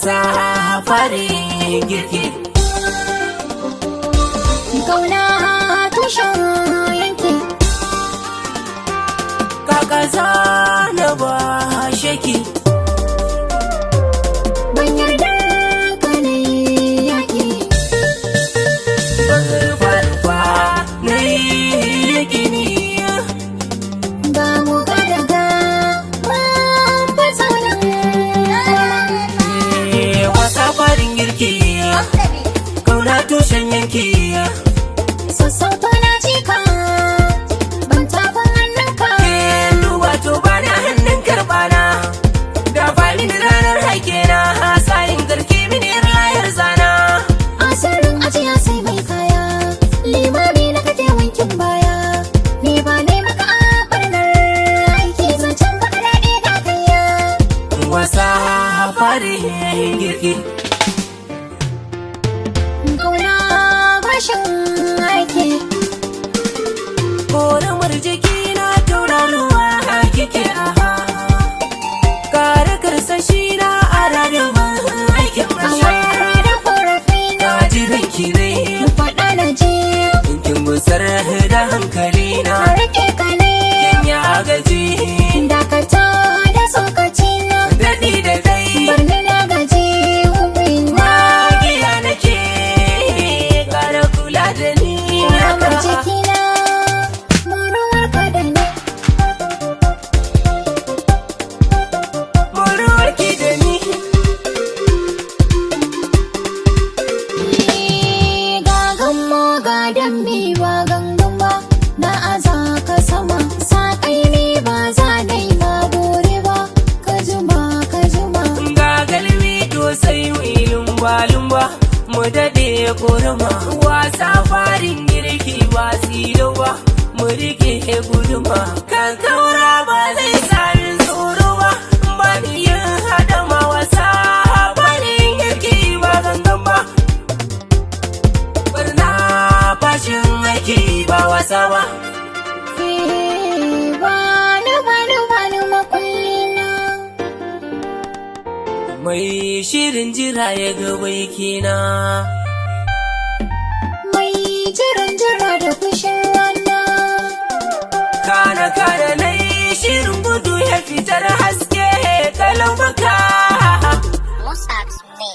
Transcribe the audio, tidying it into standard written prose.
wasa farin girki. Kauna tushen yanki, Kaka zana ba shaki, ban yarda ka na yi yaƙi. farfa na yi gini. Ga mu ga daga ban fasa Wasa farin girki, kauna tushen yanki. sassauta na cika, ban tafin hannunka. Duba to bana hannun karbana, ga falin ranar haike na hasayin garki mini rayar zana. Asirin ajiya sai mai kaya, limami na kake wankin baya. Ni ba ne maka a ɓarnar aiki, zancen baka daɗe da kaiya. Wasa farin girki, Kauna bashin aiki, koramar jiki na tauraruwa kike aha. Kare karsashi na a ranar aikin a rasha. wayar da korafi na Na ji ranki ne, faɗa na ji. kin gusar da hankali na. A rike ka ne, Kin ya gaji, dakata da tsokaci na. daɗi da dai. Barni na gaji, hubina. Magiya nake, ƙara kula da ni. Ramar jikina, muruwar ka da ni. Muruwarki da ni. Ga gammo ga dambe ba gangan ba, na aza ka sama. Saƙai ne ba za na yi ma bore ba, ka juma ka juma. Ga galmi to sai lumba-lumba, mu daɗe kurma. Wasa farin girki ba silo ba, mu rike guduma. Kan kaura ba zai sami tsoro ba, ba ni yin haɗama. Wasa farin girki ba gangan ba, barna fashin aiki ba wasa ba. Bani makullina. Mai shirin jira ya ga baikina, Mai jiran jira da fushin rana. kana na yi shirin gudu ya fitar haske kalau baka. Musax me.